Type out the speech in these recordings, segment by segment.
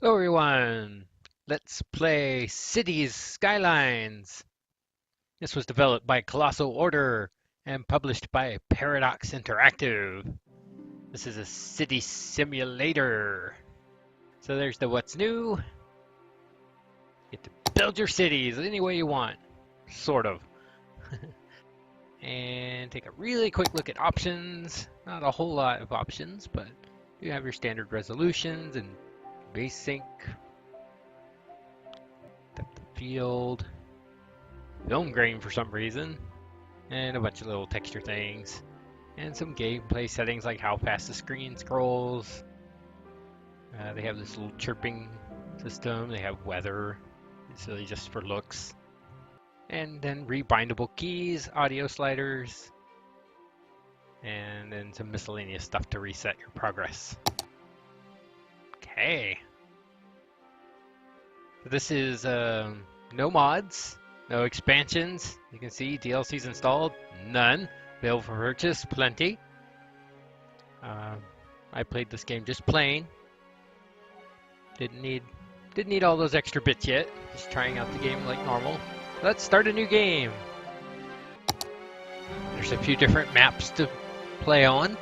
Hello everyone, let's play Cities Skylines. This was developed by Colossal Order and published by Paradox Interactive. This is a city simulator. So there's the what's new. You get to build your cities any way you want, sort of. And take a really quick look at options. Not a whole lot of options, but you have your standard resolutions and base sync, depth of field, film grain for some reason, and a bunch of little texture things, and some gameplay settings like how fast the screen scrolls. They have this little chirping system, they have weather, it's really just for looks, and then rebindable keys, audio sliders, and then some miscellaneous stuff to reset your progress. Okay. So this is no mods, no expansions. You can see DLCs installed, none. Available for purchase, plenty. I played this game just plain. Didn't need all those extra bits yet. Just trying out the game like normal. Let's start a new game. There's a few different maps to play on.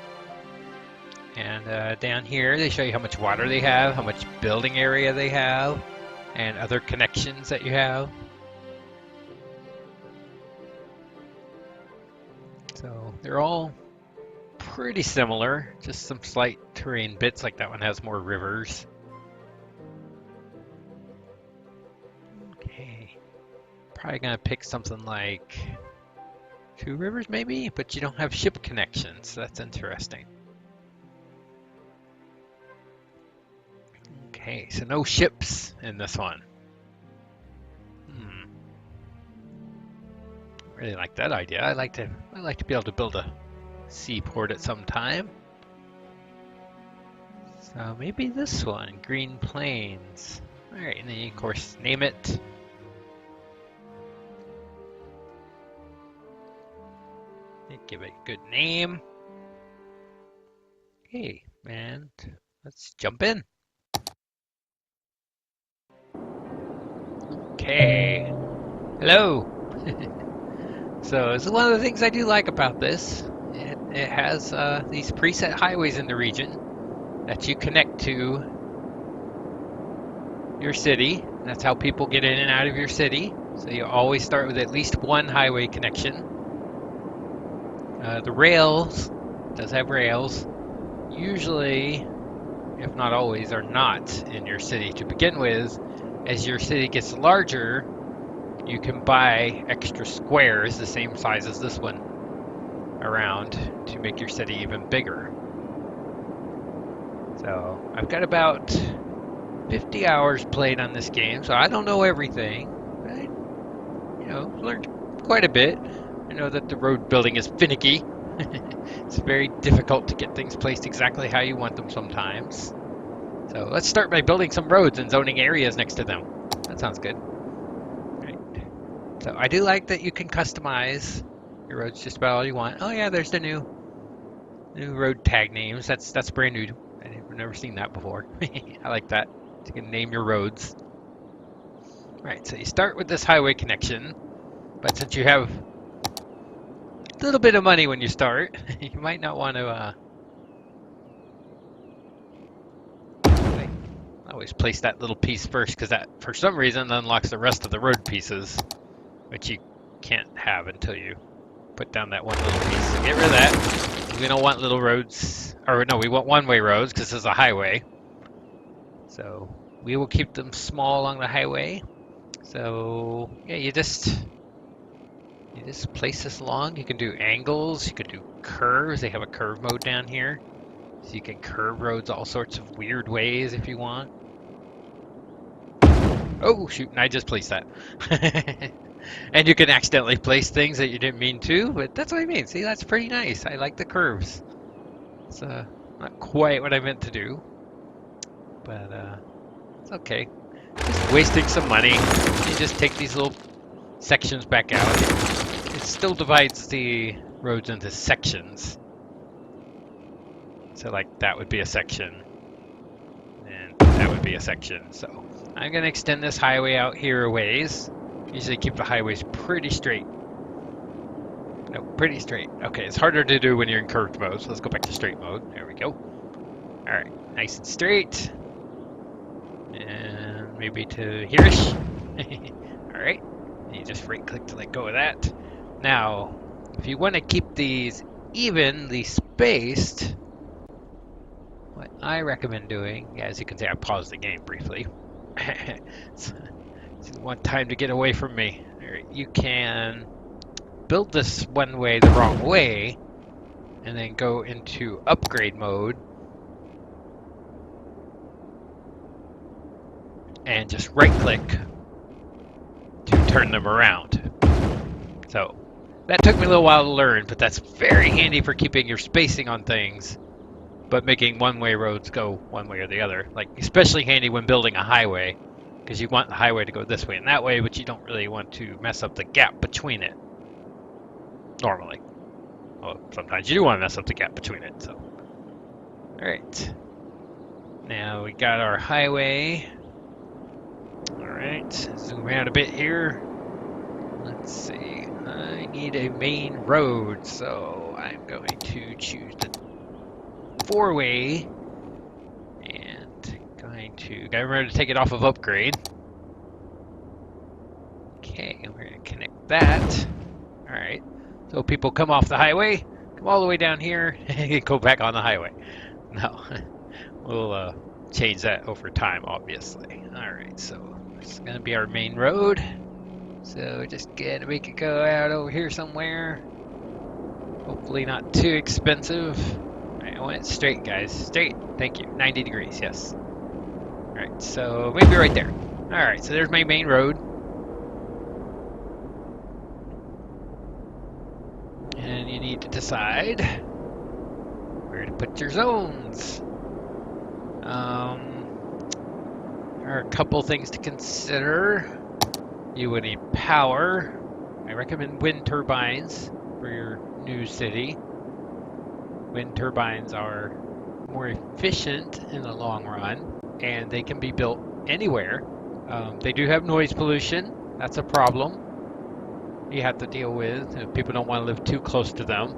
And down here they show you how much water they have, how much building area they have, and other connections that you have. So they're all pretty similar, just some slight terrain bits, like that one has more rivers. Okay, probably gonna pick something like 2 rivers maybe, but you don't have ship connections, so that's interesting. Okay, so no ships in this one. Really like that idea. I like to be able to build a seaport at some time. So maybe this one, Green Plains. All right, and then you, of course, name it. Give it a good name. Okay, and let's jump in. Okay. Hello. So this is one of the things I do like about this. It has these preset highways in the region that you connect to your city. That's how people get in and out of your city. So you always start with at least one highway connection. The rails, does have rails, usually, if not always, are not in your city to begin with. As your city gets larger, you can buy extra squares the same size as this one around to make your city even bigger. So I've got about 50 hours played on this game, so I don't know everything. But learned quite a bit. I know that the road building is finicky. It's very difficult to get things placed exactly how you want them sometimes. So let's start by building some roads and zoning areas next to them. That sounds good. So I do like that you can customize your roads just about all you want. Oh yeah, there's the new road tag names. That's brand new. I've never seen that before. I like that. You can name your roads. All right, so you start with this highway connection, but since you have a little bit of money when you start, you might not want to. I always place that little piece first because that, for some reason, unlocks the rest of the road pieces, which you can't have until you put down that one little piece. So get rid of that. We don't want little roads, or no, we want one-way roads because this is a highway. So we will keep them small along the highway. So yeah, you just place this along. You can do angles, you can do curves. They have a curve mode down here. So you can curve roads all sorts of weird ways if you want. Oh shoot, and I just placed that. And you can accidentally place things that you didn't mean to, but that's what I mean. See, that's pretty nice. I like the curves. It's not quite what I meant to do, but it's okay. Just wasting some money. You just take these little sections back out. It still divides the roads into sections. So like that would be a section, and that would be be a section. So I'm going to extend this highway out here a ways. Usually keep the highways pretty straight. No, pretty straight. Okay, it's harder to do when you're in curved mode, so let's go back to straight mode. There we go. Alright, nice and straight. And maybe to here-ish. Alright, you just right click to let go of that. Now, if you want to keep these evenly spaced, what I recommend doing, as you can see, I paused the game briefly. It's one time to get away from me. Alright, you can build this one way the wrong way, and then go into upgrade mode, and just right click to turn them around. So that took me a little while to learn, but that's very handy for keeping your spacing on things, but making one-way roads go one way or the other. Like, especially handy when building a highway, because you want the highway to go this way and that way, but you don't really want to mess up the gap between it. Normally. Well, sometimes you do want to mess up the gap between it, so. Alright. Now we got our highway. Alright, zoom out a bit here. Let's see. I need a main road, so I'm going to choose the 4-way. And gotta remember to take it off of upgrade. Okay, we're gonna connect that. Alright. So people come off the highway, come all the way down here, and go back on the highway. No, we'll change that over time, obviously. Alright, so it's going to be our main road. So just gonna make it go out over here somewhere. Hopefully not too expensive. Alright, I want it straight, guys. Straight. Thank you. 90 degrees, yes. Alright, so maybe right there. Alright, so there's my main road. And you need to decide where to put your zones. There are a couple things to consider. You would need power. I recommend wind turbines for your new city. Wind turbines are more efficient in the long run, and they can be built anywhere. They do have noise pollution. That's a problem you have to deal with if people don't want to live too close to them.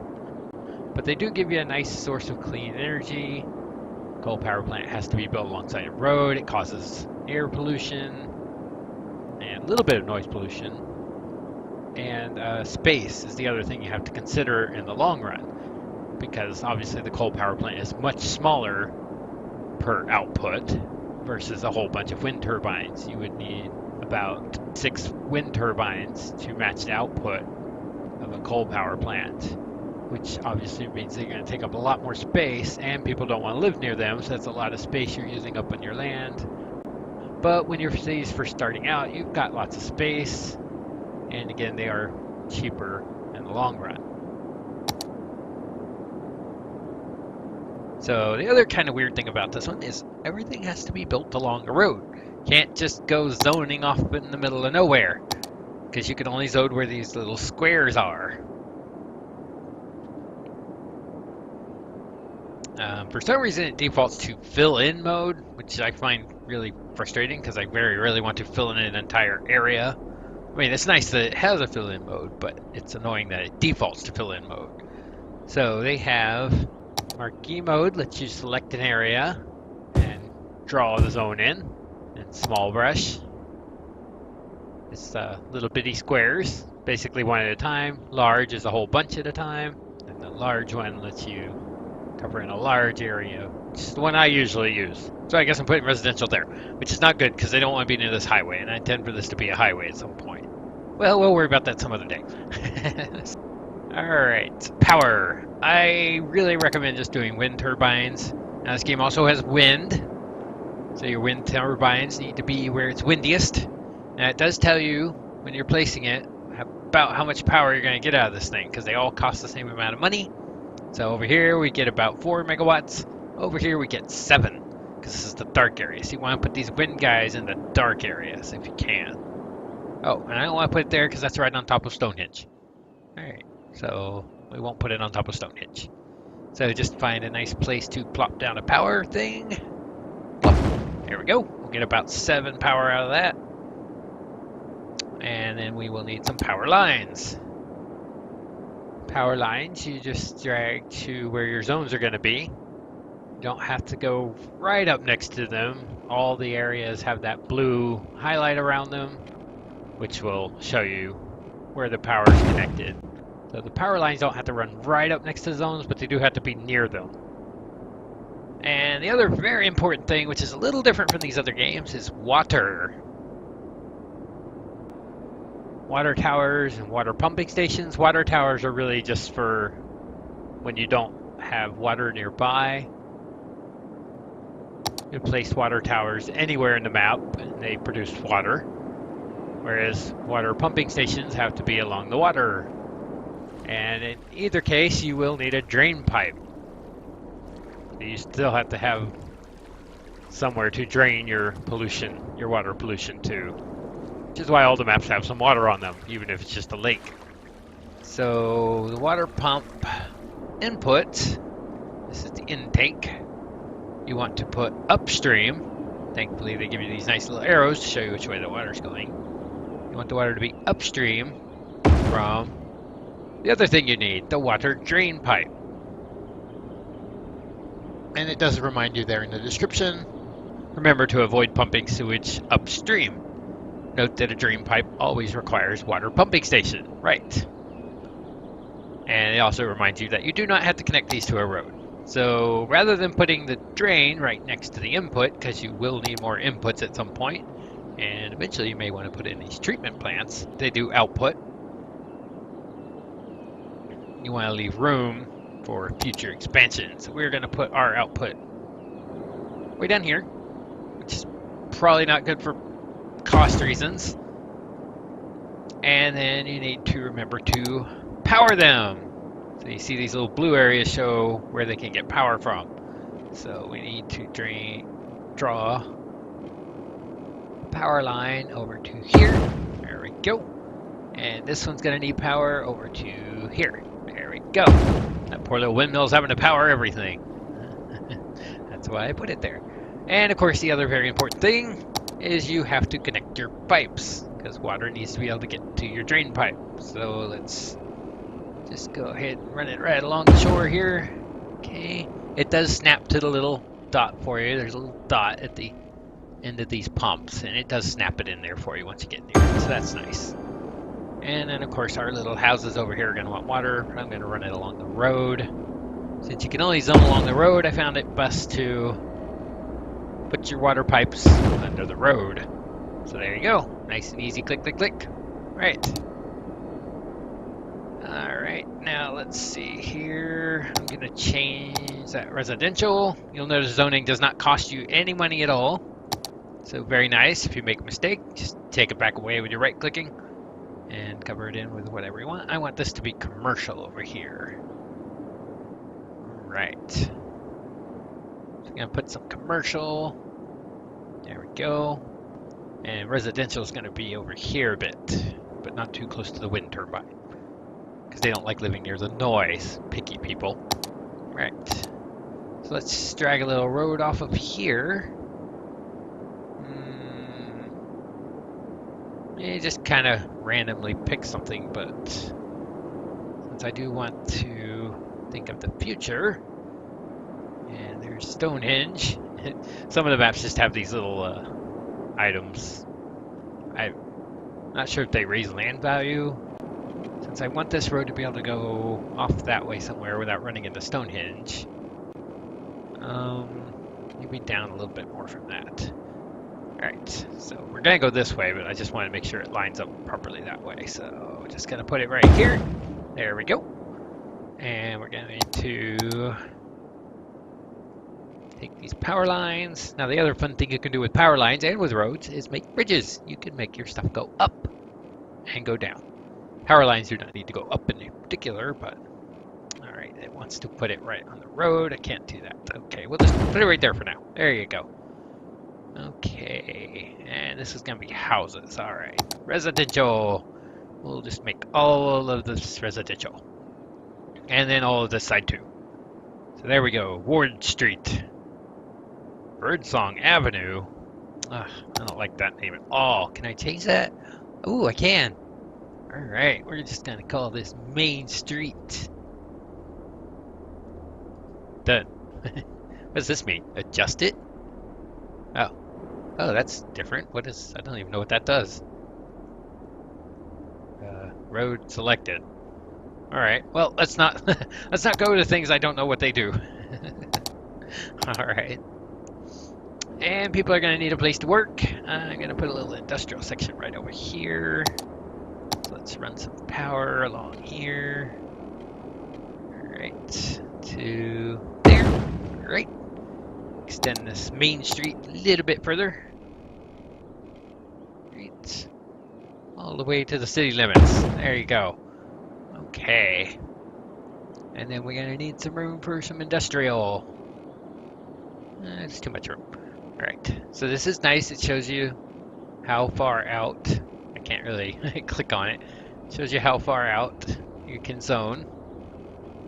But they do give you a nice source of clean energy. Coal power plant has to be built alongside a road. It causes air pollution and a little bit of noise pollution. And space is the other thing you have to consider in the long run, because obviously the coal power plant is much smaller per output versus a whole bunch of wind turbines. You would need about 6 wind turbines to match the output of a coal power plant, which obviously means they're going to take up a lot more space, and people don't want to live near them, so that's a lot of space you're using up on your land. But when your city's first starting out, you've got lots of space, and again, they are cheaper in the long run. So the other kind of weird thing about this one is everything has to be built along a road. Can't just go zoning off in the middle of nowhere, because you can only zone where these little squares are. For some reason it defaults to fill-in mode, which I find really frustrating because I really want to fill in an entire area. I mean, it's nice that it has a fill-in mode, but it's annoying that it defaults to fill-in mode. So they have marquee mode, lets you select an area and draw the zone in. And small brush, it's little bitty squares, basically one at a time. Large is a whole bunch at a time, and the large one lets you cover in a large area, which is the one I usually use. So I guess I'm putting residential there, which is not good because they don't want to be near this highway, and I intend for this to be a highway at some point. Well, we'll worry about that some other day. Alright, power. I really recommend just doing wind turbines. Now this game also has wind, so your wind turbines need to be where it's windiest. Now it does tell you when you're placing it about how much power you're going to get out of this thing, because they all cost the same amount of money. So over here we get about 4 megawatts. Over here we get 7, because this is the dark area. So you want to put these wind guys in the dark areas if you can. Oh, and I don't want to put it there because that's right on top of Stonehenge. Alright, so we won't put it on top of Stonehenge. So just find a nice place to plop down a power thing. Plop. There we go. We'll get about 7 power out of that. And then we will need some power lines. Power lines, you just drag to where your zones are going to be. You don't have to go right up next to them. All the areas have that blue highlight around them, which will show you where the power is connected. So the power lines don't have to run right up next to the zones, but they do have to be near them. And the other very important thing, which is a little different from these other games, is water. Water towers and water pumping stations. Water towers are really just for when you don't have water nearby. You place water towers anywhere in the map and they produce water. Whereas water pumping stations have to be along the water. And in either case, you will need a drain pipe. You still have to have somewhere to drain your pollution, your water pollution to. Which is why all the maps have some water on them, even if it's just a lake. So the water pump input, this is the intake. You want to put upstream. Thankfully they give you these nice little arrows to show you which way the water's going. You want the water to be upstream from the other thing you need, the water drain pipe. And it does remind you there in the description, remember to avoid pumping sewage upstream. Note that a drain pipe always requires water pumping station, right? And it also reminds you that you do not have to connect these to a road. So rather than putting the drain right next to the input, because you will need more inputs at some point, and eventually you may want to put in these treatment plants, they do output. You want to leave room for future expansion. So we're going to put our output way down here, which is probably not good for cost reasons. And then you need to remember to power them. So you see these little blue areas show where they can get power from. So we need to draw a power line over to here. There we go. And this one's going to need power over to here. There we go. That poor little windmill's having to power everything. That's why I put it there. And of course the other very important thing is you have to connect your pipes, because water needs to be able to get to your drain pipe. So let's just go ahead and run it right along the shore here. Okay. It does snap to the little dot for you. There's a little dot at the end of these pumps, and it does snap it in there for you once you get near it. So that's nice. And then of course our little houses over here are going to want water. I'm going to run it along the road. Since you can only zone along the road, I found it best to put your water pipes under the road. So there you go. Nice and easy. Click, click, click. Right. Alright, now let's see here. I'm going to change that residential. You'll notice zoning does not cost you any money at all. So very nice. If you make a mistake, just take it back away with your right clicking and cover it in with whatever you want. I want this to be commercial over here. Right. So I'm going to put some commercial. There we go. And residential is going to be over here a bit, but not too close to the wind turbine, because they don't like living near the noise. Picky people. Right. So let's drag a little road off of here. Just kind of randomly pick something, but since I do want to think of the future, and there's Stonehenge. Some of the maps just have these little items. I'm not sure if they raise land value. Since I want this road to be able to go off that way somewhere without running into Stonehenge, maybe down a little bit more from that. Alright, so we're going to go this way, but I just want to make sure it lines up properly that way. So just going to put it right here. There we go. And we're going to take these power lines. Now the other fun thing you can do with power lines and with roads is make bridges. You can make your stuff go up and go down. Power lines do not need to go up in particular, but alright, it wants to put it right on the road. I can't do that. Okay, we'll just put it right there for now. There you go. Okay, and this is going to be houses. Alright, residential. We'll just make all of this residential. And then all of this side too. So there we go. Ward Street. Birdsong Avenue. Ugh, I don't like that name at all. Can I change that? Ooh, I can. Alright, we're just gonna call this Main Street. Done. What does this mean? Adjust it? Oh. Oh, that's different. What is... I don't even know what that does. Road selected. Alright, well, let's not... let's not go to things I don't know what they do. Alright. And people are gonna need a place to work. I'm gonna put a little industrial section right over here. So let's run some power along here. Alright, to there. Alright. Extend this main street a little bit further. Right. All the way to the city limits. There you go. Okay. And then we're gonna need some room for some industrial. It's too much room. Alright, so this is nice. It shows you how far out. I can't really click on it. It shows you how far out you can zone.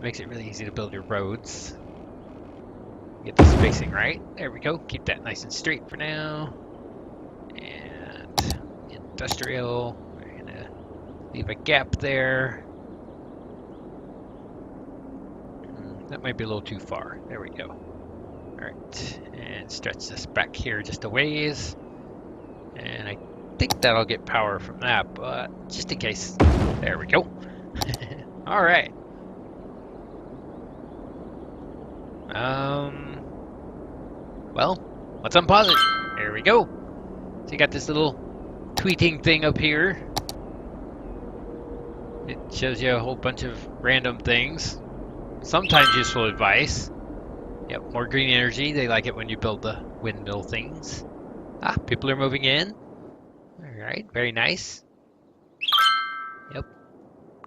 Makes it really easy to build your roads. Get the spacing right. There we go. Keep that nice and straight for now. And industrial. We're gonna leave a gap there. That might be a little too far. There we go. Alright, and stretch this back here just a ways. And I think that'll get power from that, but just in case. There we go. Alright. Well, let's unpause it. There we go. So you got this little tweeting thing up here. It shows you a whole bunch of random things. Sometimes useful advice. Yep, more green energy. They like it when you build the windmill things. Ah, people are moving in. Alright, very nice. Yep.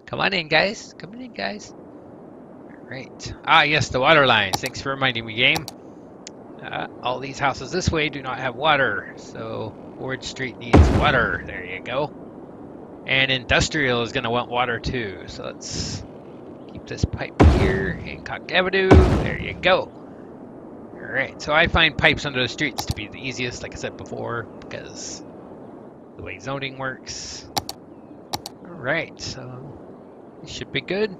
Come on in, guys. Come in, guys. Alright. Ah, yes, the water lines. Thanks for reminding me, game. All these houses this way do not have water, so Ward Street needs water. There you go. And industrial is going to want water too, so let's keep this pipe here. Hancock Avenue. There you go. Alright, so I find pipes under the streets to be the easiest, like I said before, because the way zoning works. Alright, so it should be good.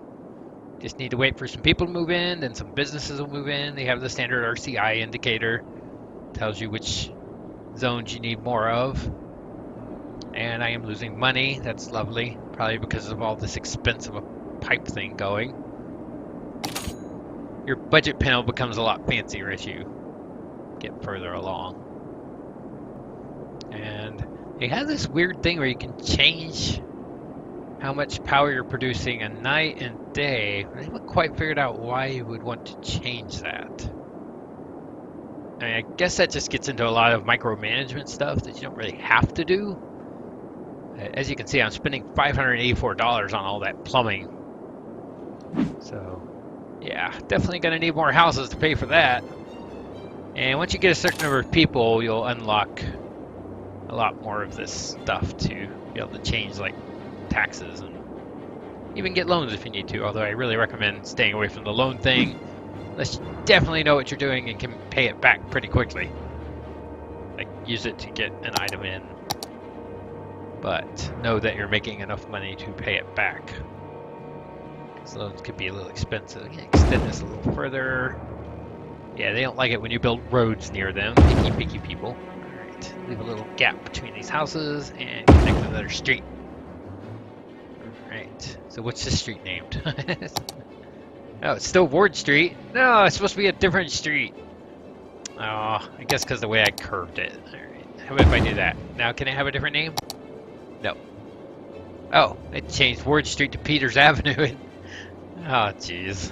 Just need to wait for some people to move in, then some businesses will move in. They have the standard RCI indicator. Tells you which zones you need more of. And I am losing money. That's lovely. Probably because of all this expensive pipe thing going. Your budget panel becomes a lot fancier as you get further along. And they have this weird thing where you can change how much power you're producing a night and day. I haven't quite figured out why you would want to change that. I mean, I guess that just gets into a lot of micromanagement stuff that you don't really have to do. As you can see, I'm spending $584 on all that plumbing. So, yeah, definitely going to need more houses to pay for that. And once you get a certain number of people, you'll unlock a lot more of this stuff to be able to change, like, taxes and even get loans if you need to, although I really recommend staying away from the loan thing unless you definitely know what you're doing and can pay it back pretty quickly. Like, use it to get an item in, but know that you're making enough money to pay it back, because loans could be a little expensive. I'm gonna extend this a little further. Yeah, they don't like it when you build roads near them. Picky people. Alright, leave a little gap between these houses and connect another street. Right, so what's this street named? Oh, it's still Ward Street. No, it's supposed to be a different street. Oh, I guess because the way I curved it. Alright, how about if I do that? Now can it have a different name? No. Oh, it changed Ward Street to Peters Avenue. Oh, jeez.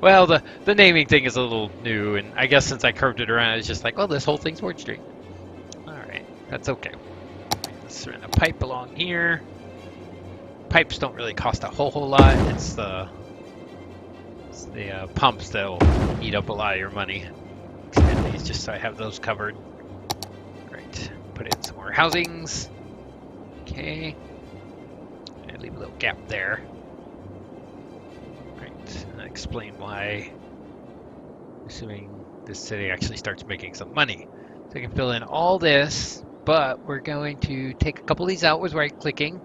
Well, the naming thing is a little new, and I guess since I curved it around, it's just like, well, this whole thing's Ward Street. Alright, that's okay. Let's run a pipe along here. Pipes don't really cost a whole lot. It's the pumps that'll eat up a lot of your money. Extend these just so I have those covered. Right, put in some more housings. Okay, and leave a little gap there. Right, and explain why, assuming this city actually starts making some money. So I can fill in all this, but we're going to take a couple of these out with right-clicking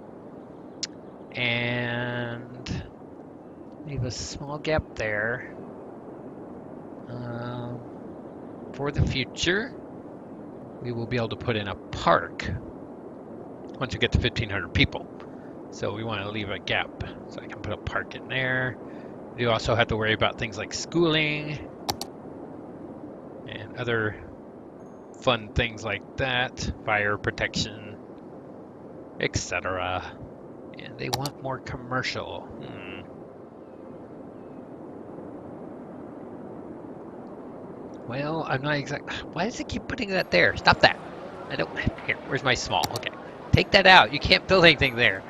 and leave a small gap there. For the future, we will be able to put in a park once we get to 1,500 people. So we want to leave a gap so I can put a park in there. We also have to worry about things like schooling and other fun things like that, fire protection, etc. And they want more commercial. Well, I'm not exactly. Why does it keep putting that there? Stop that. I don't. Here, where's my small? Okay. Take that out. You can't build anything there.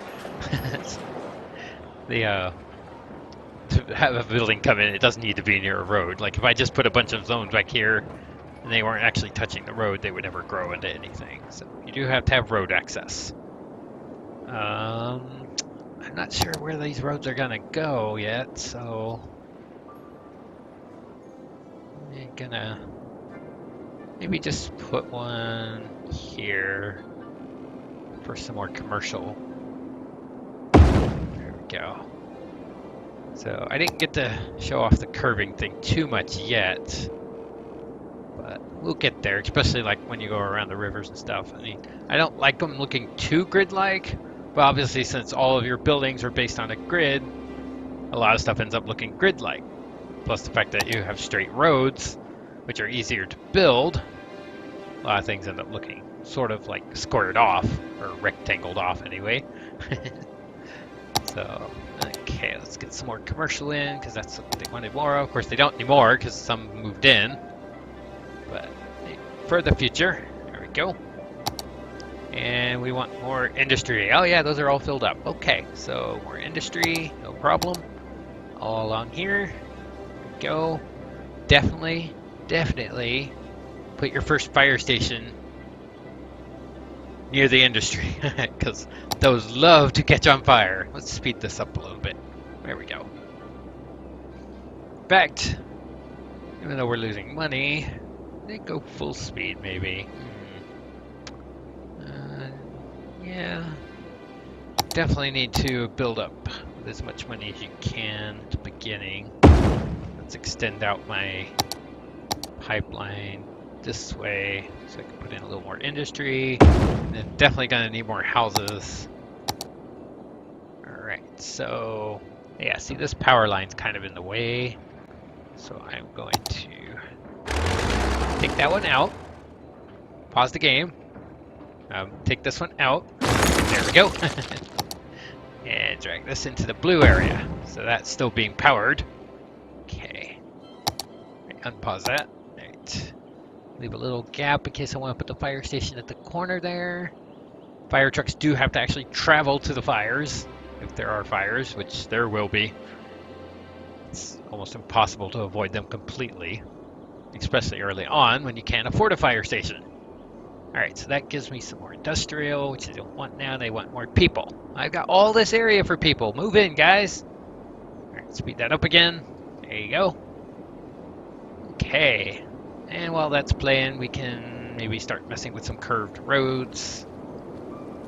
To have a building come in, it doesn't need to be near a road. Like if I just put a bunch of zones back here and they weren't actually touching the road, they would never grow into anything. So you do have to have road access. I'm not sure where these roads are gonna go yet, so I'm gonna maybe just put one here for some more commercial. There we go. So I didn't get to show off the curving thing too much yet, but we'll get there, especially like when you go around the rivers and stuff. I mean, I don't like them looking too grid-like, but obviously since all of your buildings are based on a grid, a lot of stuff ends up looking grid-like. Plus the fact that you have straight roads, which are easier to build, a lot of things end up looking sort of like squared off, or rectangled off anyway. So, okay, let's get some more commercial in, because that's what they wanted more of. Of course, they don't anymore, because some moved in. But for the future, there we go. And we want more industry. Oh yeah, those are all filled up. Okay, so more industry, no problem. All along here, there we go. Definitely put your first fire station near the industry, because those love to catch on fire. Let's speed this up a little bit. There we go. In fact, even though we're losing money, they go full speed maybe. Yeah, definitely need to build up with as much money as you can at the beginning. Let's extend out my pipeline this way so I can put in a little more industry. And then definitely gonna need more houses. Alright, so yeah, see this power line's kind of in the way. So I'm going to take that one out. Pause the game. Take this one out. There we go. And drag this into the blue area. So that's still being powered. Okay. Unpause that. Alright. Leave a little gap in case I want to put the fire station at the corner there. Fire trucks do have to actually travel to the fires, if there are fires, which there will be. It's almost impossible to avoid them completely, especially early on when you can't afford a fire station. Alright, so that gives me some more industrial, which they don't want now. They want more people. I've got all this area for people. Move in, guys. Alright, speed that up again. There you go. Okay. And while that's playing, we can maybe start messing with some curved roads.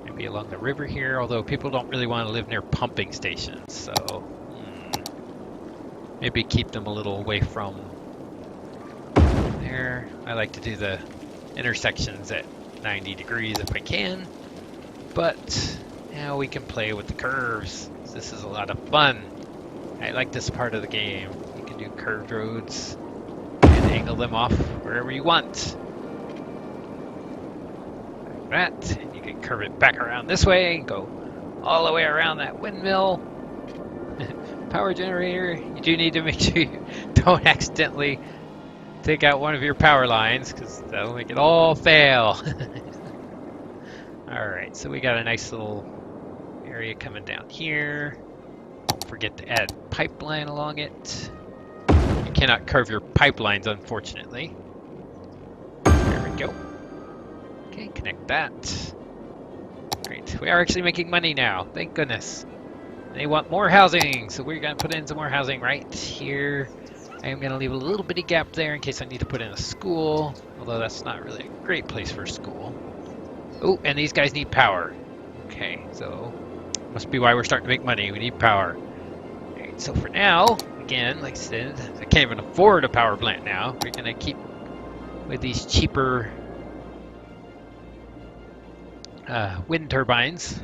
Maybe along the river here, although people don't really want to live near pumping stations, so maybe keep them a little away from there. I like to do the intersections at 90 degrees if I can, but now we can play with the curves. This is a lot of fun. I like this part of the game. You can do curved roads and angle them off wherever you want. Like that. And you can curve it back around this way and go all the way around that windmill. Power generator. You do need to make sure you don't accidentally take out one of your power lines, because that'll make it all fail. Alright, so we got a nice little area coming down here. Don't forget to add pipeline along it. You cannot curve your pipelines, unfortunately. There we go. Okay, connect that. Alright, we are actually making money now. Thank goodness. They want more housing, so we're going to put in some more housing right here. I am going to leave a little bitty gap there in case I need to put in a school, although that's not really a great place for a school. Oh, and these guys need power. Okay, so must be why we're starting to make money. We need power. Alright, so for now, again, like I said, I can't even afford a power plant now. We're going to keep with these cheaper wind turbines.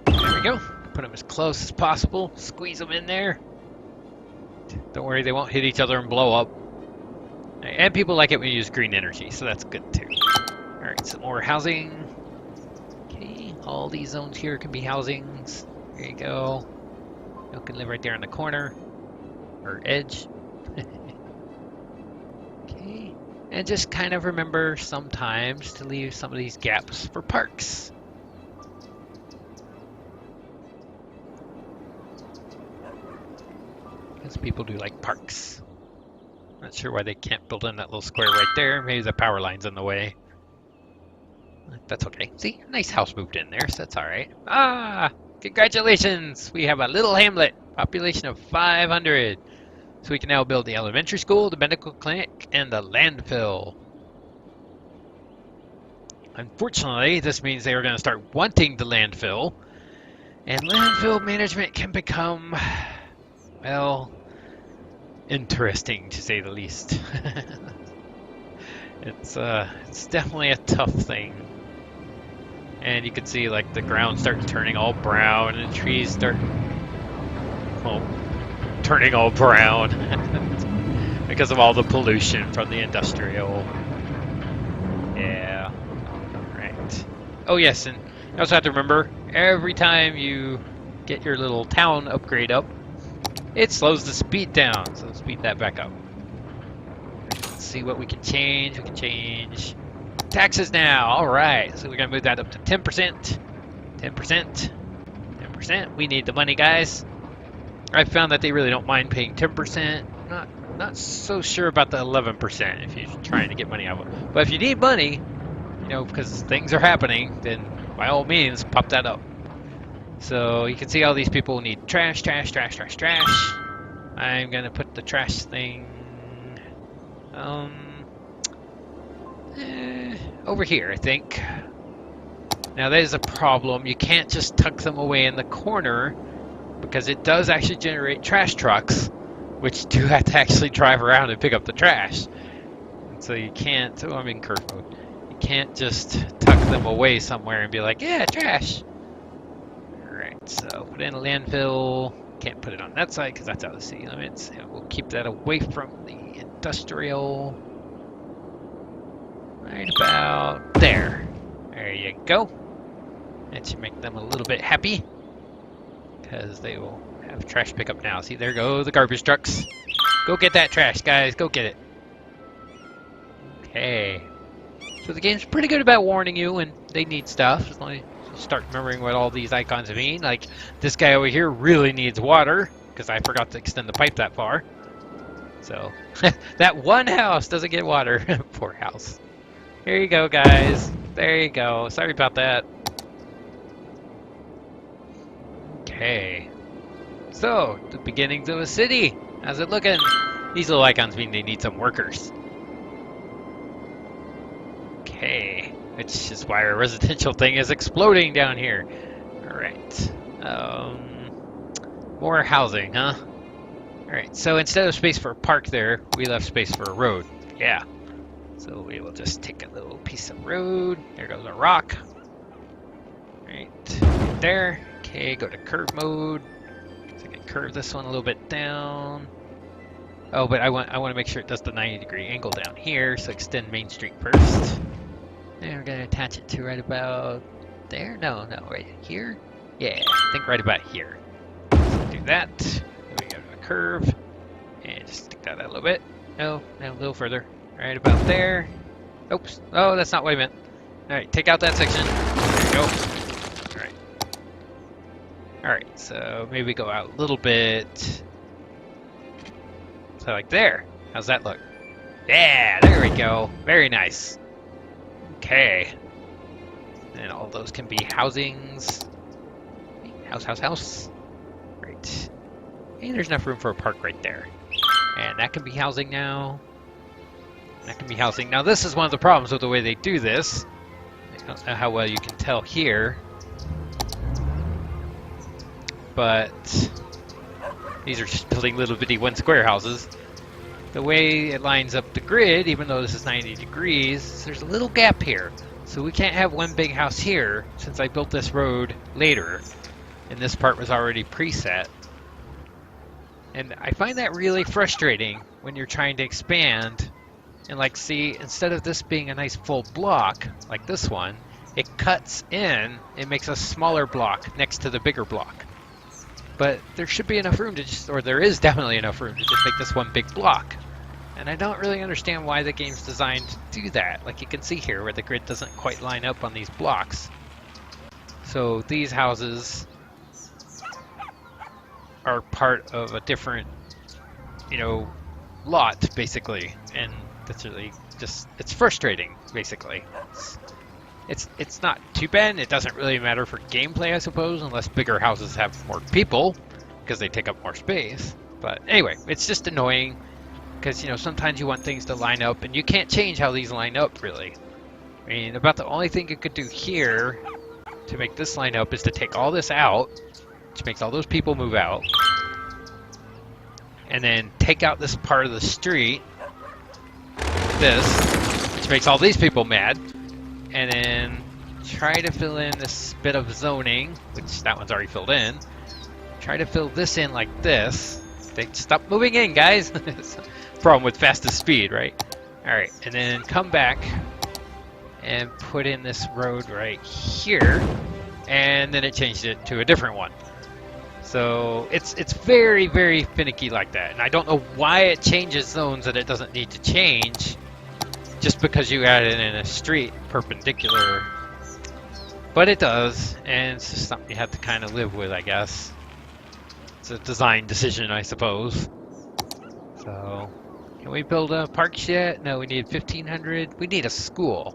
There we go. Put them as close as possible. Squeeze them in there. Don't worry, they won't hit each other and blow up. And people like it when you use green energy, so that's good too. Alright, some more housing. Okay, all these zones here can be housings. There you go. You can live right there in the corner. Or edge. Okay. And just kind of remember sometimes to leave some of these gaps for parks. Because people do like parks. Not sure why they can't build in that little square right there. Maybe the power line's in the way. That's okay. See, nice house moved in there, so that's alright. Ah! Congratulations! We have a little hamlet. Population of 500. So we can now build the elementary school, the medical clinic, and the landfill. Unfortunately, this means they are going to start wanting the landfill. And landfill management can become, well, interesting to say the least. It's definitely a tough thing. And you can see like the ground starts turning all brown and the trees start, well, turning all brown because of all the pollution from the industrial. Yeah. Right. Oh yes, and you also have to remember every time you get your little town upgrade up, it slows the speed down, so speed that back up. Let's see what we can change. We can change taxes now. All right, so we're gonna move that up to 10%. 10%. 10%. We need the money, guys. I found that they really don't mind paying 10%. Not so sure about the 11% if you're trying to get money out of it. But if you need money, you know, because things are happening, then by all means, pop that up. So you can see all these people need trash, trash, trash, trash, trash. I'm gonna put the trash thing over here, I think. Now that is a problem. You can't just tuck them away in the corner because it does actually generate trash trucks, which do have to actually drive around and pick up the trash. And so you can't, oh, I'm in curve mode. You can't just tuck them away somewhere and be like, yeah, trash. Alright, so put in a landfill. Can't put it on that side because that's out of the city limits. And we'll keep that away from the industrial. Right about there. There you go. That should make them a little bit happy because they will have trash pickup now. See, there go the garbage trucks. Go get that trash, guys. Go get it. Okay. So the game's pretty good about warning you when they need stuff. As long as you start remembering what all these icons mean. Like, this guy over here really needs water because I forgot to extend the pipe that far. So, that one house doesn't get water. Poor house. Here you go, guys. There you go. Sorry about that. Okay. So, the beginnings of a city. How's it looking? These little icons mean they need some workers. Okay. Which is why our residential thing is exploding down here. Alright. More housing, huh? Alright, so instead of space for a park there, we left space for a road. Yeah. So we will just take a little piece of road. There goes a rock. Right there. Okay, go to curve mode. So I can curve this one a little bit down. Oh, but I want to make sure it does the 90-degree angle down here. So extend Main Street first. And we're gonna attach it to right about there. No, right here. Yeah, I think right about here. So do that. Then we go to a curve and just stick that out a little bit. No, a little further. Right about there. Oops. Oh, that's not what I meant. Alright, take out that section. There you go. Alright. Alright, so maybe go out a little bit. So like there. How's that look? Yeah, there we go. Very nice. Okay. And all those can be housings. House. Right. And there's enough room for a park right there. And that can be housing now. That can be housing. Now this is one of the problems with the way they do this. I don't know how well you can tell here. But these are just building little bitty 1 square houses. The way it lines up the grid, even though this is 90 degrees, there's a little gap here. So we can't have one big house here since I built this road later and this part was already preset. And I find that really frustrating when you're trying to expand and like see, instead of this being a nice full block like this one, it cuts in, it makes a smaller block next to the bigger block. But there should be enough room to just, or there is definitely enough room to just make this one big block. And I don't really understand why the game's designed to do that. Like you can see here where the grid doesn't quite line up on these blocks. So these houses are part of a different, you know, lot basically. And that's really just, it's frustrating basically. It's not too bad. It doesn't really matter for gameplay, I suppose, unless bigger houses have more people because they take up more space. But anyway, it's just annoying because, you know, sometimes you want things to line up and you can't change how these line up really. I mean, about the only thing you could do here to make this line up is to take all this out, which makes all those people move out, and then take out this part of the street, this, which makes all these people mad. And then try to fill in this bit of zoning, which that one's already filled in. Try to fill this in like this. They stop moving in, guys. Problem with fastest speed, right? All right, and then come back and put in this road right here, and then it changed it to a different one. So it's very, very finicky like that, and I don't know why it changes zones that it doesn't need to change. Just because you add it in a street perpendicular. But it does, and it's just something you have to kind of live with, I guess. It's a design decision, I suppose. So, can we build parks yet? No, we need 1,500. We need a school.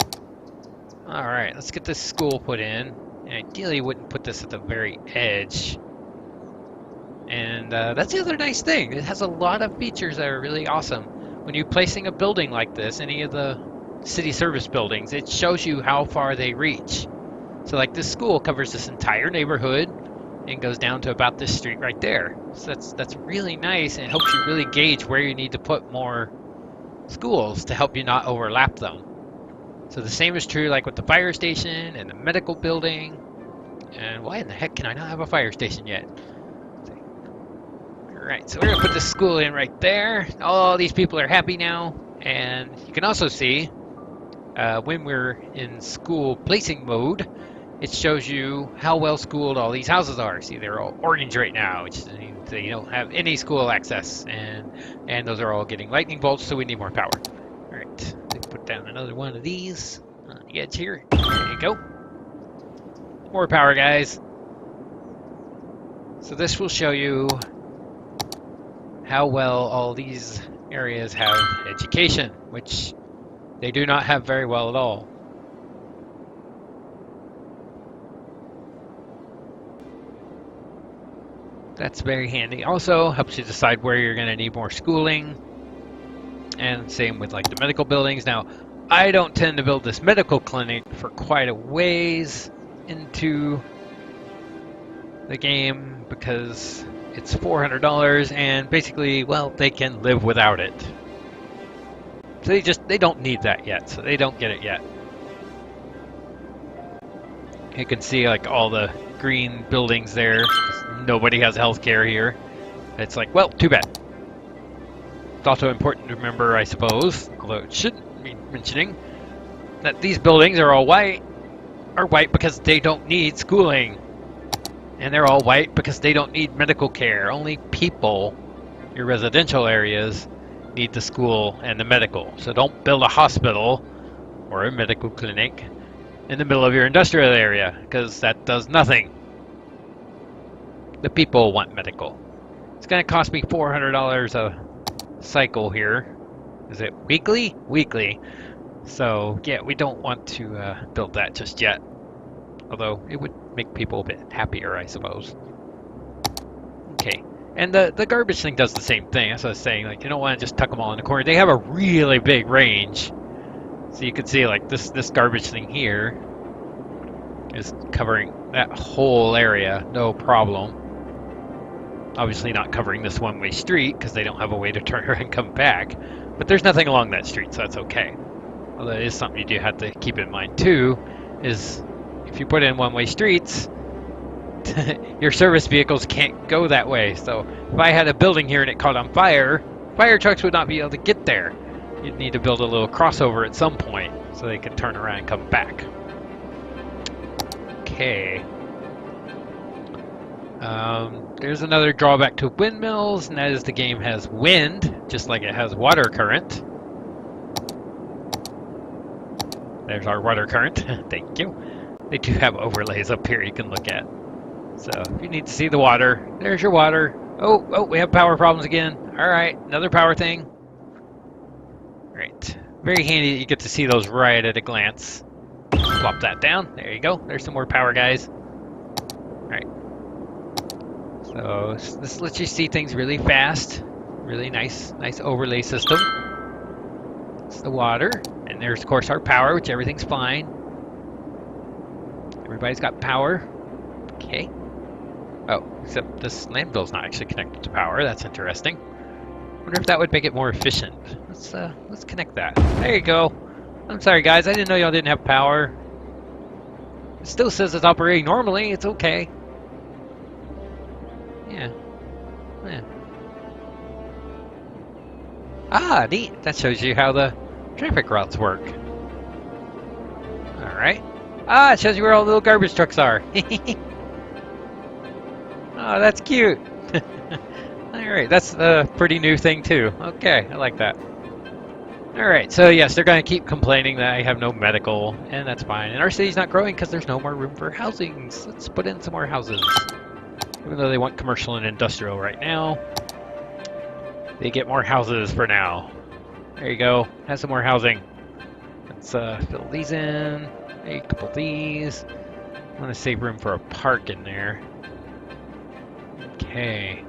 Alright, let's get this school put in. And ideally, wouldn't put this at the very edge. And that's the other nice thing. It has a lot of features that are really awesome. When you're placing a building like this, any of the city service buildings, it shows you how far they reach. So like this school covers this entire neighborhood and goes down to about this street right there. So that's really nice and helps you really gauge where you need to put more schools to help you not overlap them. So the same is true like with the fire station and the medical building. And why in the heck can I not have a fire station yet? Alright, so we're going to put this school in right there. All these people are happy now. And you can also see when we're in school placing mode, it shows you how well schooled all these houses are. See, they're all orange right now, which means they don't have any school access. And those are all getting lightning bolts, so we need more power. Alright, let's put down another one of these on the edge here. There you go. More power, guys. So this will show you how well all these areas have education, which they do not have very well at all. That's very handy. Also helps you decide where you're going to need more schooling, and same with like the medical buildings. Now, I don't tend to build this medical clinic for quite a ways into the game because it's $400 and basically, well, they can live without it. So they don't need that yet, so they don't get it yet. You can see like all the green buildings there. Nobody has healthcare here. It's like, well, too bad. It's also important to remember, I suppose, although it shouldn't be mentioning, that these buildings are all white because they don't need schooling. And they're all white because they don't need medical care. Only people, your residential areas, need the school and the medical. So don't build a hospital or a medical clinic in the middle of your industrial area, because that does nothing. The people want medical. It's going to cost me $400 a cycle here. Is it weekly? Weekly. So yeah, we don't want to build that just yet. Although it would make people a bit happier, I suppose. Okay, And the garbage thing does the same thing. That's what I was saying. Like, you don't want to just tuck them all in the corner. They have a really big range. So you can see, like, this garbage thing here is covering that whole area, no problem. Obviously not covering this one-way street because they don't have a way to turn around and come back. But there's nothing along that street, so that's okay. Although it is something you do have to keep in mind too, is if you put in one-way streets, your service vehicles can't go that way. So if I had a building here and it caught on fire, fire trucks would not be able to get there. You'd need to build a little crossover at some point so they can turn around and come back. Okay. There's another drawback to windmills, and that is the game has wind, just like it has water current. There's our water current. Thank you. They do have overlays up here you can look at. So if you need to see the water, there's your water. Oh, we have power problems again. All right, another power thing. Right. Very handy that you get to see those right at a glance. Plop that down. There you go. There's some more power, guys. All right. So this lets you see things really fast. Really nice overlay system. It's the water. And there's, of course, our power, which everything's fine. Everybody's got power. Okay. Oh, except this landfill's not actually connected to power. That's interesting. Wonder if that would make it more efficient. Let's connect that. There you go. I'm sorry, guys. I didn't know y'all didn't have power. It still says it's operating normally. It's okay. Yeah. Ah, neat. That shows you how the traffic routes work. Alright. Ah, it shows you where all the little garbage trucks are. Oh, that's cute. Alright, that's a pretty new thing too. Okay, I like that. Alright, so yes, they're going to keep complaining that I have no medical, and that's fine. And our city's not growing because there's no more room for housings. Let's put in some more houses. Even though they want commercial and industrial right now, they get more houses for now. There you go. Have some more housing. Let's fill these in. A couple of these. I want to save room for a park in there. Okay.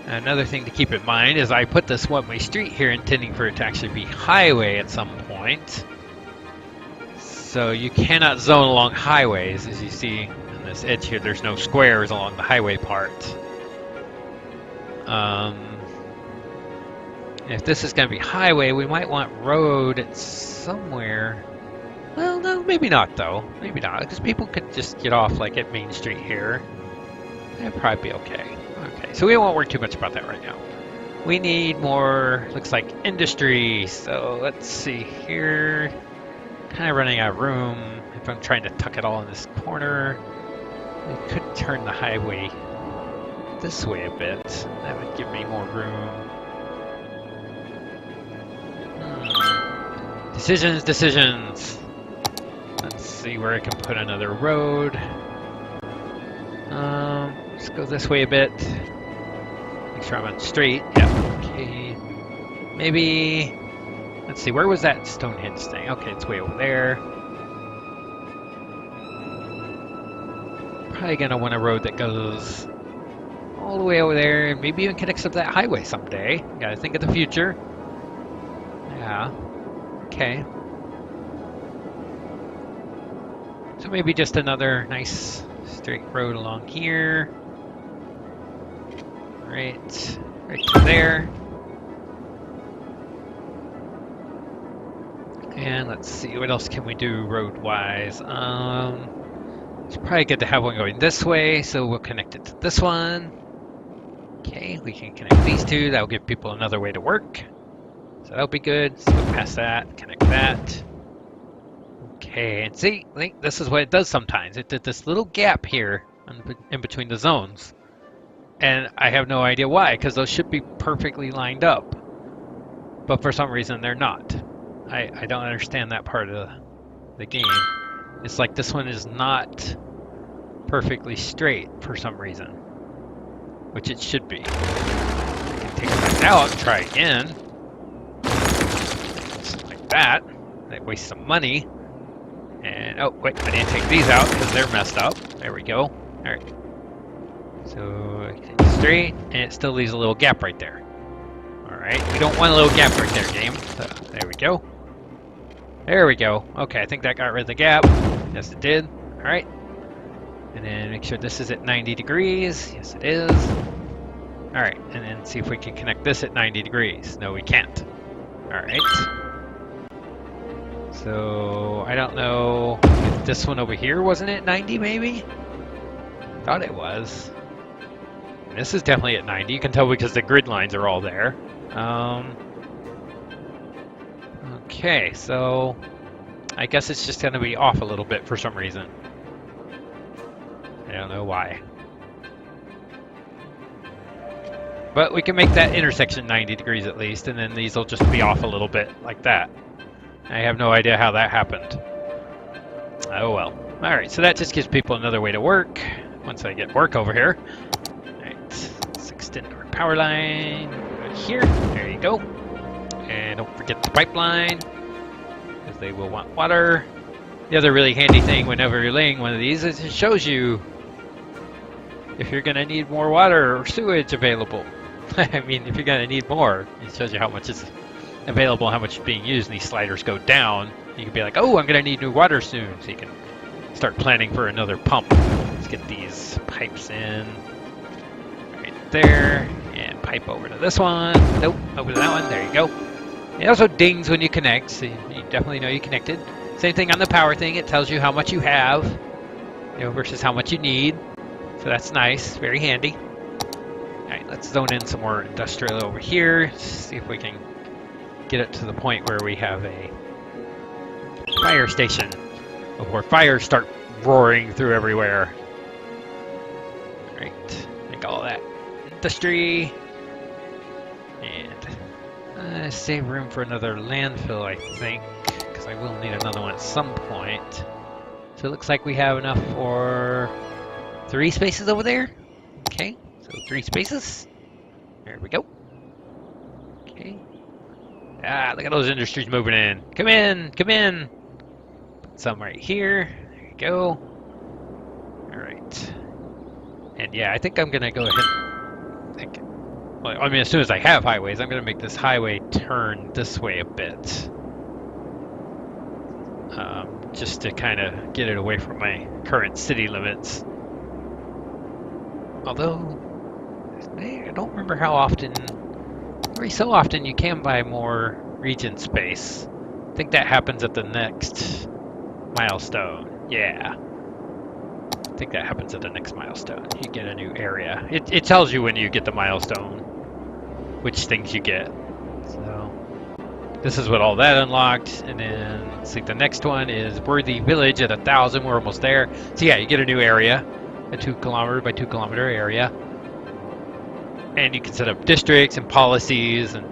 Another thing to keep in mind is I put this one-way street here intending for it to actually be highway at some point. So you cannot zone along highways. As you see on this edge here, there's no squares along the highway part. If this is going to be highway, we might want road somewhere. Well, no, maybe not though. Maybe not, because people could just get off like at Main Street here. That'd probably be okay. Okay, so we won't worry too much about that right now. We need more, looks like industry. So let's see here. Kind of running out of room. If I'm trying to tuck it all in this corner, we could turn the highway this way a bit. That would give me more room. Decisions. Let's see where I can put another road. Let's go this way a bit. Make sure I'm on straight. Yeah, okay. Maybe, let's see, where was that Stonehenge thing? Okay, it's way over there. Probably gonna want a road that goes all the way over there and maybe even connects up to that highway someday. Gotta think of the future. Yeah. Okay. So maybe just another nice straight road along here. Right to there. And let's see, what else can we do road-wise? It's probably good to have one going this way, so we'll connect it to this one. Okay, we can connect these two. That'll give people another way to work. So that'll be good. So go past that, connect that. Okay, and see, this is what it does sometimes. It did this little gap here in between the zones. And I have no idea why, because those should be perfectly lined up. But for some reason, they're not. I don't understand that part of the game. It's like this one is not perfectly straight for some reason, which it should be. I can take that out and try again. Something like that. That wastes some money. And, oh, wait, I didn't take these out because they're messed up. There we go. Alright. So, straight, and it still leaves a little gap right there. Alright, we don't want a little gap right there, game. So, there we go. There we go. Okay, I think that got rid of the gap. Yes, it did. Alright. And then make sure this is at 90 degrees. Yes, it is. Alright, and then see if we can connect this at 90 degrees. No, we can't. Alright. So, I don't know if this one over here wasn't at 90 maybe? Thought it was. And this is definitely at 90. You can tell because the grid lines are all there. Okay, so I guess it's just going to be off a little bit for some reason. I don't know why. But we can make that intersection 90 degrees at least, and then these will just be off a little bit like that. I have no idea how that happened. Oh well. Alright, so that just gives people another way to work once I get work over here. Alright, let's extend our power line right here. There you go. And don't forget the pipeline, because they will want water. The other really handy thing whenever you're laying one of these is it shows you if you're going to need more water or sewage available. I mean, if you're going to need more, it shows you how much is available, how much is being used, and these sliders go down. You can be like, oh, I'm going to need new water soon, so you can start planning for another pump. Let's get these pipes in right there, and pipe over to this one. Nope, over to that one. There you go. It also dings when you connect, so you definitely know you connected. Same thing on the power thing. It tells you how much you have, versus how much you need. So that's nice, very handy. Alright, let's zone in some more industrial over here. See if we can get it to the point where we have a fire station before fires start roaring through everywhere. Alright, make all that industry. And save room for another landfill, I think, because I will need another one at some point. So it looks like we have enough for 3 spaces over there. Okay, so 3 spaces. There we go. Okay. Ah, look at those industries moving in. Come in, come in. Put some right here. There you go. All right. And yeah, I think I'm gonna go ahead. Well, I mean, as soon as I have highways, I'm gonna make this highway turn this way a bit. Just to kind of get it away from my current city limits. Although, I don't remember how often, every so often you can buy more region space. I think that happens at the next milestone. Yeah. I think that happens at the next milestone. You get a new area. It tells you when you get the milestone, which things you get. So, this is what all that unlocked. And then, let's see, the next one is Worthy Village at 1,000. We're almost there. So yeah, you get a new area. A 2 kilometer by 2 kilometer area, and you can set up districts and policies and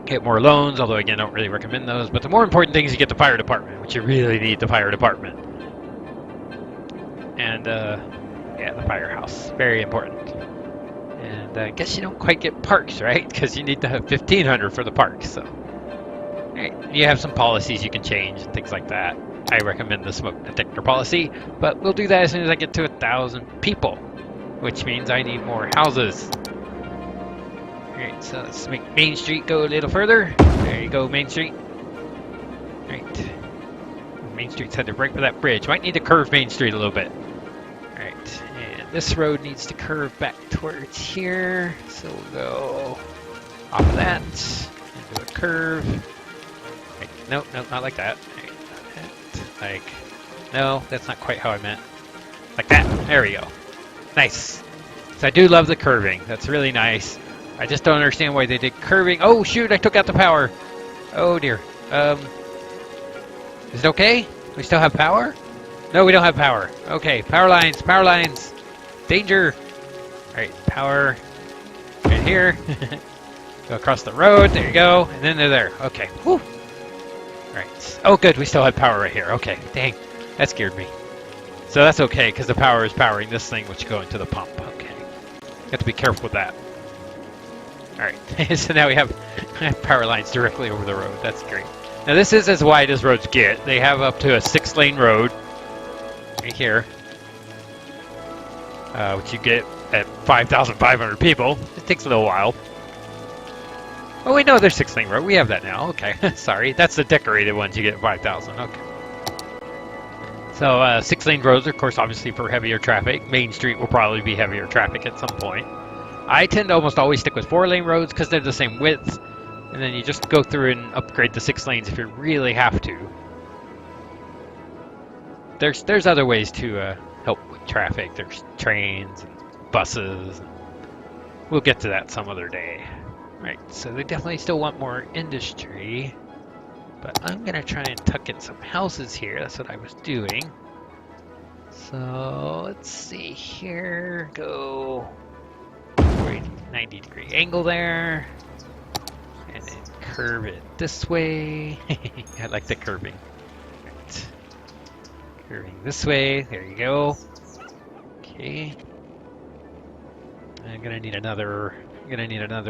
get more loans, although again I don't really recommend those. But the more important thing is you get the fire department, which you really need the fire department, and yeah, the firehouse, very important. And I guess you don't quite get parks, right, because you need to have 1,500 for the parks. So right. You have some policies you can change and things like that. I recommend the smoke detector policy, but we'll do that as soon as I get to 1,000 people, which means I need more houses. Alright, so let's make Main Street go a little further. There you go, Main Street. Alright. Main Street's had to break for that bridge. Might need to curve Main Street a little bit. Alright, and this road needs to curve back towards here, so we'll go off of that, into a curve. Right. Nope, nope, not like that. Like, no, that's not quite how I meant. Like that. There we go. Nice. So I do love the curving. That's really nice. I just don't understand why they did curving. Oh, shoot, I took out the power. Oh, dear. Is it okay? We still have power? No, we don't have power. Okay, power lines, power lines. Danger. All right, power right here. Go across the road. There you go. And then they're there. Okay. Whew. Right. Oh, good. We still have power right here. Okay. Dang. That scared me. So that's okay, because the power is powering this thing, which is going to the pump. Okay. Have to be careful with that. Alright, so now we have power lines directly over the road. That's great. Now this is as wide as roads get. They have up to a 6-lane road right here, which you get at 5,500 people. It takes a little while. Oh wait, no, there's 6-lane road. We have that now. Okay, sorry. That's the decorated ones you get at 5,000. Okay. So 6-lane roads, of course, obviously for heavier traffic. Main Street will probably be heavier traffic at some point. I tend to almost always stick with 4-lane roads because they're the same width. And then you just go through and upgrade to 6 lanes if you really have to. There's other ways to help with traffic. There's trains and buses. We'll get to that some other day. Right, so they definitely still want more industry. But I'm going to try and tuck in some houses here. That's what I was doing. So let's see here. Go 90-degree angle there. And then curve it this way. I like the curving. Right. Curving this way. There you go. Okay. I'm gonna need another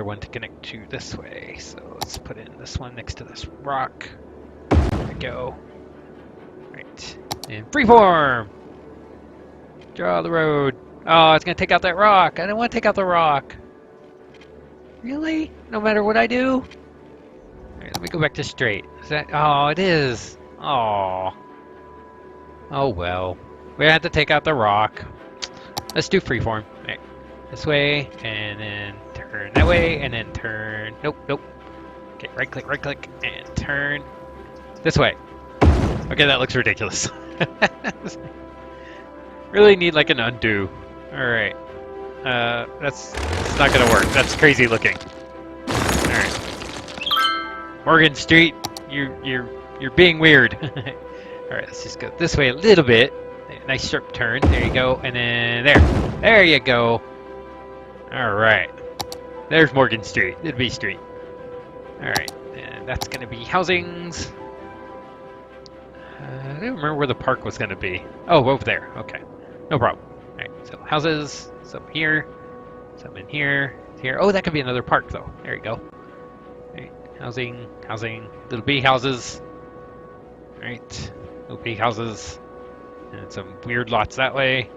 one to connect to this way. So let's put in this one next to this rock. There we go. Right. And freeform! Draw the road. Oh, it's gonna take out that rock. I don't want to take out the rock. Really? No matter what I do? Alright, let me go back to straight. Is that? Oh, it is. Oh. Oh well. We have to take out the rock. Let's do freeform. Right. This way, and then turn that way, and then turn. Nope, nope. Okay, right click, and turn this way. Okay, that looks ridiculous. Really need like an undo. Alright. That's not gonna work. That's crazy looking. Alright. Morgan Street, you're being weird. Alright, let's just go this way a little bit. Nice sharp turn. There you go. And then there. There you go. Alright. There's Morgan Street. It'd be street. Alright. And that's gonna be housings. I don't remember where the park was gonna be. Oh, over there. Okay. No problem. Alright, so houses. Some here, some in here, here. Oh, that could be another park, though. There you go. Right. Housing, little bee houses. Right, little bee houses, and some weird lots that way.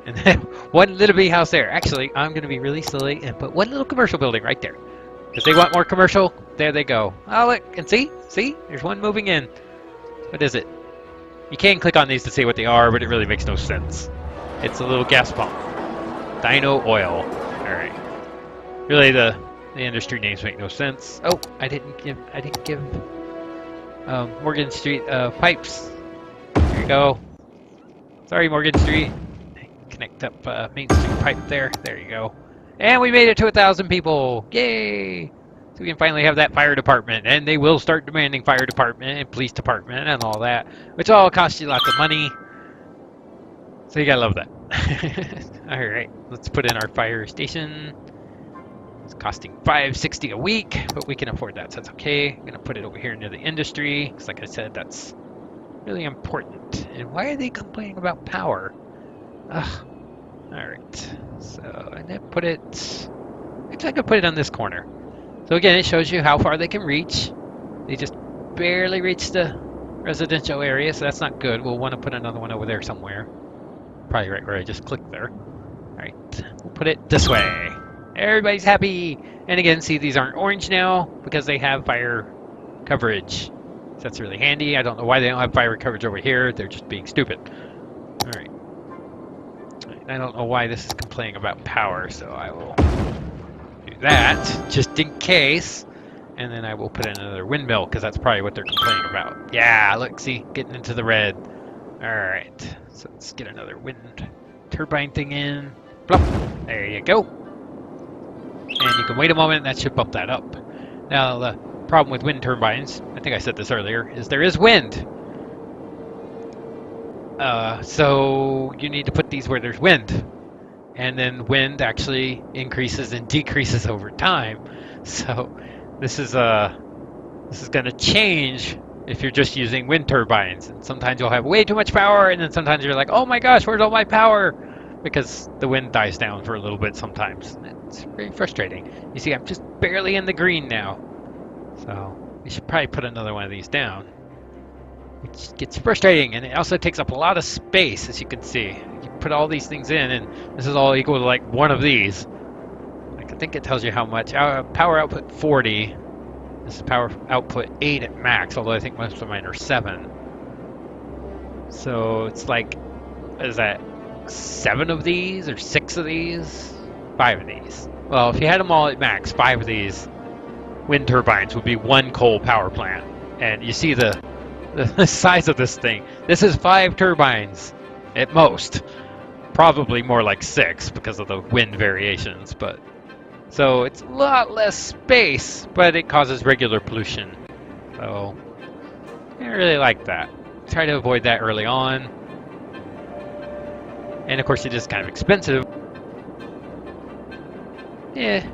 And then one little bee house there. Actually, I'm going to be really silly and put one little commercial building right there. Because they want more commercial. There they go. Oh, look, and see? There's one moving in. What is it? You can click on these to see what they are, but it really makes no sense. It's a little gas pump. Dino Oil. Alright. Really the industry names make no sense. Oh, I didn't give Morgan Street pipes. There you go. Sorry, Morgan Street. Connect up Main Street pipe there. There you go. And we made it to 1,000 people. Yay! So we can finally have that fire department, and they will start demanding fire department and police department and all that, which all costs you lots of money. So you gotta love that. Alright, let's put in our fire station. It's costing $5.60 a week, but we can afford that, so that's okay. I'm gonna put it over here near the industry, because like I said, that's really important. And why are they complaining about power? Ugh. Alright, so I'm gonna put it... Actually, I could put it on this corner. So again, it shows you how far they can reach. They just barely reach the residential area, so that's not good. We'll want to put another one over there somewhere. Probably right where I just clicked there. Alright, we'll put it this way. Everybody's happy! And again, see, these aren't orange now because they have fire coverage. So that's really handy. I don't know why they don't have fire coverage over here. They're just being stupid. Alright. I don't know why this is complaining about power, so I will do that just in case. And then I will put in another windmill because that's probably what they're complaining about. Yeah, look, see, getting into the red. Alright, so let's get another wind turbine thing in. Plop. There you go. And you can wait a moment, that should bump that up. Now, the problem with wind turbines, I think I said this earlier, is there is wind. So you need to put these where there's wind. And then wind actually increases and decreases over time. So this is going to change if you're just using wind turbines. And sometimes you'll have way too much power, and then sometimes you're like, oh my gosh, where's all my power? because the wind dies down for a little bit sometimes. It's very frustrating. You see, I'm just barely in the green now. So we should probably put another one of these down. Which gets frustrating, and it also takes up a lot of space, as you can see. You put all these things in, and this is all equal to like one of these. Like, I think it tells you how much. Power output 40. This is power output 8 at max, although I think most of mine are 7. So it's like, what is that, 7 of these or 6 of these? 5 of these. Well, if you had them all at max, 5 of these wind turbines would be one coal power plant. And you see the size of this thing. This is 5 turbines at most. Probably more like 6 because of the wind variations, but so it's a lot less space, but it causes regular pollution. So I really like that. Try to avoid that early on. And of course it is kind of expensive. Yeah.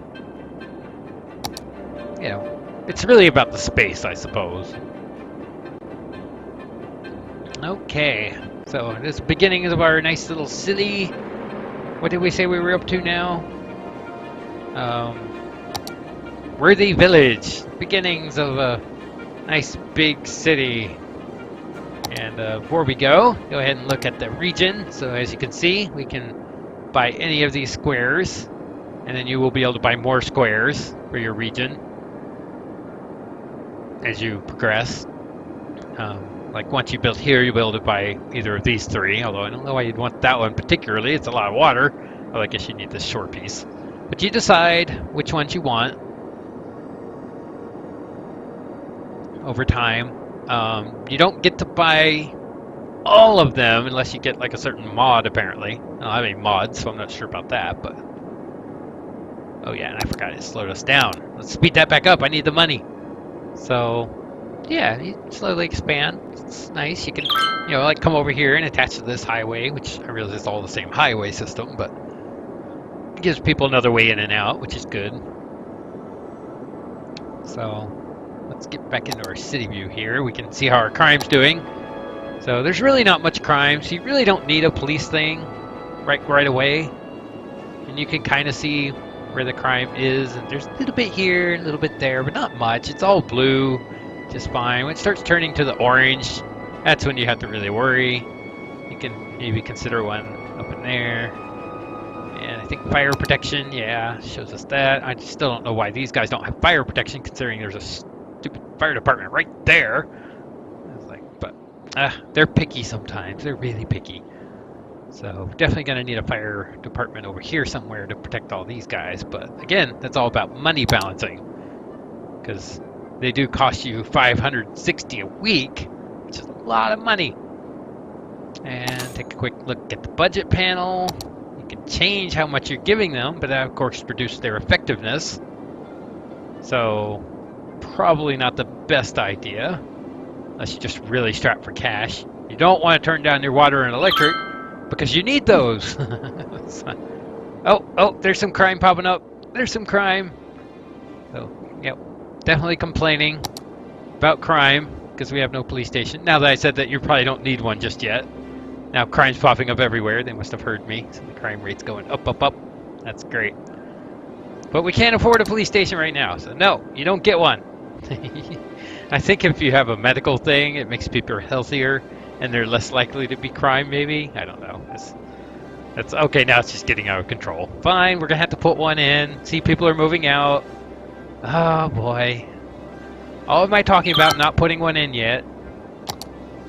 You know, it's really about the space, I suppose. Okay, so this beginning of our nice little city. What did we say we were up to now? Worthy Village. Beginnings of a nice big city. And before we go ahead and look at the region. So as you can see, we can buy any of these squares. And then you will be able to buy more squares for your region as you progress. Like once you build here, you'll be able to buy either of these 3, although I don't know why you'd want that one particularly. It's a lot of water. Well, I guess you need this short piece. But you decide which ones you want over time. You don't get to buy all of them unless you get like a certain mod, apparently. I don't have any mods, so I'm not sure about that, but... Oh yeah, and I forgot it slowed us down. Let's speed that back up. I need the money. So... yeah, you slowly expand. It's nice. You can, you know, like come over here and attach to this highway, which I realize is all the same highway system, but it gives people another way in and out, which is good. So let's get back into our city view here. We can see how our crime's doing. So there's really not much crime, so you really don't need a police thing right away. And you can kind of see where the crime is, and there's a little bit here, a little bit there, but not much. It's all blue. Just fine. When it starts turning to the orange, that's when you have to really worry. You can maybe consider one up in there. And I think fire protection, yeah, shows us that. I still don't know why these guys don't have fire protection, considering there's a stupid fire department right there. I was like, but they're picky sometimes. They're really picky. So definitely going to need a fire department over here somewhere to protect all these guys. But again, that's all about money balancing, because they do cost you $560 a week, which is a lot of money. And take a quick look at the budget panel. You can change how much you're giving them, but that of course reduces their effectiveness. So probably not the best idea, unless you just really strap for cash. You don't want to turn down your water and electric, because you need those. Oh, there's some crime popping up. There's some crime. So, yep. Definitely complaining about crime because we have no police station. Now that I said that, you probably don't need one just yet. Now crime's popping up everywhere. They must have heard me. So the crime rate's going up, up, up. That's great. But we can't afford a police station right now. So no, you don't get one. I think if you have a medical thing, it makes people healthier and they're less likely to be crime, maybe. I don't know. That's okay. Now it's just getting out of control. Fine, we're going to have to put one in. See, people are moving out. Oh boy. All of my talking about not putting one in yet.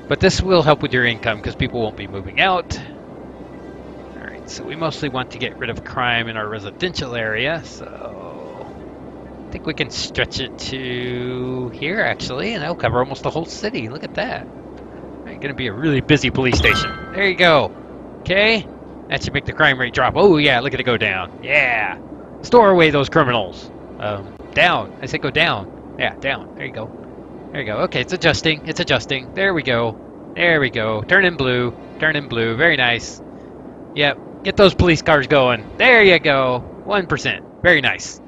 But this will help with your income because people won't be moving out. Alright, so we mostly want to get rid of crime in our residential area, so I think we can stretch it to here actually, and that'll cover almost the whole city. Look at that. Alright, gonna be a really busy police station. There you go. Okay. That should make the crime rate drop. Oh yeah, look at it go down. Yeah. Store away those criminals. Down. I said go down. Yeah, down. There you go. There you go. Okay, it's adjusting. It's adjusting. There we go. There we go. Turn in blue. Turn in blue. Very nice. Yep. Get those police cars going. There you go. 1%. Very nice.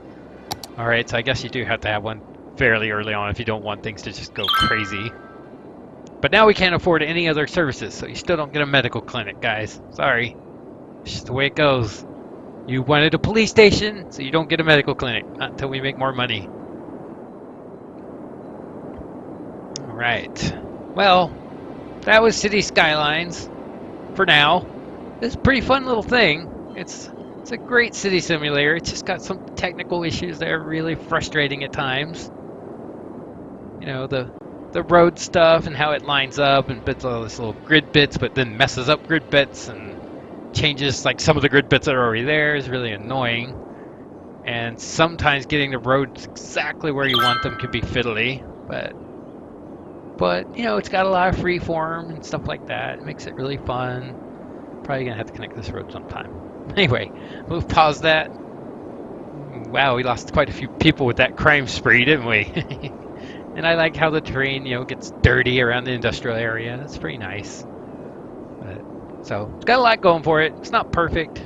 Alright, so I guess you do have to have one fairly early on if you don't want things to just go crazy. But now we can't afford any other services, so you still don't get a medical clinic, guys. Sorry. It's just the way it goes. You wanted a police station, so you don't get a medical clinic. Not until we make more money. Alright. Well, that was City Skylines. For now. It's a pretty fun little thing. It's a great city simulator. It's just got some technical issues that are really frustrating at times. You know, the road stuff and how it lines up and bits all this little grid bits, but then messes up grid bits and changes like some of the grid bits that are already there is really annoying. And sometimes getting the roads exactly where you want them can be fiddly, but you know, it's got a lot of free form and stuff like that. It makes it really fun. Probably gonna have to connect this road sometime. Anyway, we'll pause that. Wow, we lost quite a few people with that crime spree, didn't we? And I like how the terrain, you know, gets dirty around the industrial area. That's pretty nice. So it's got a lot going for it. It's not perfect,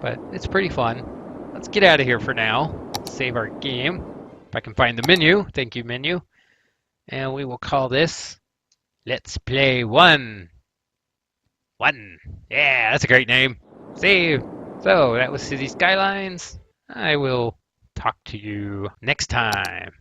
but it's pretty fun. Let's get out of here for now. Save our game. If I can find the menu. Thank you, menu. And we will call this Let's Play 1. 1. Yeah, that's a great name. Save. So that was City Skylines. I will talk to you next time.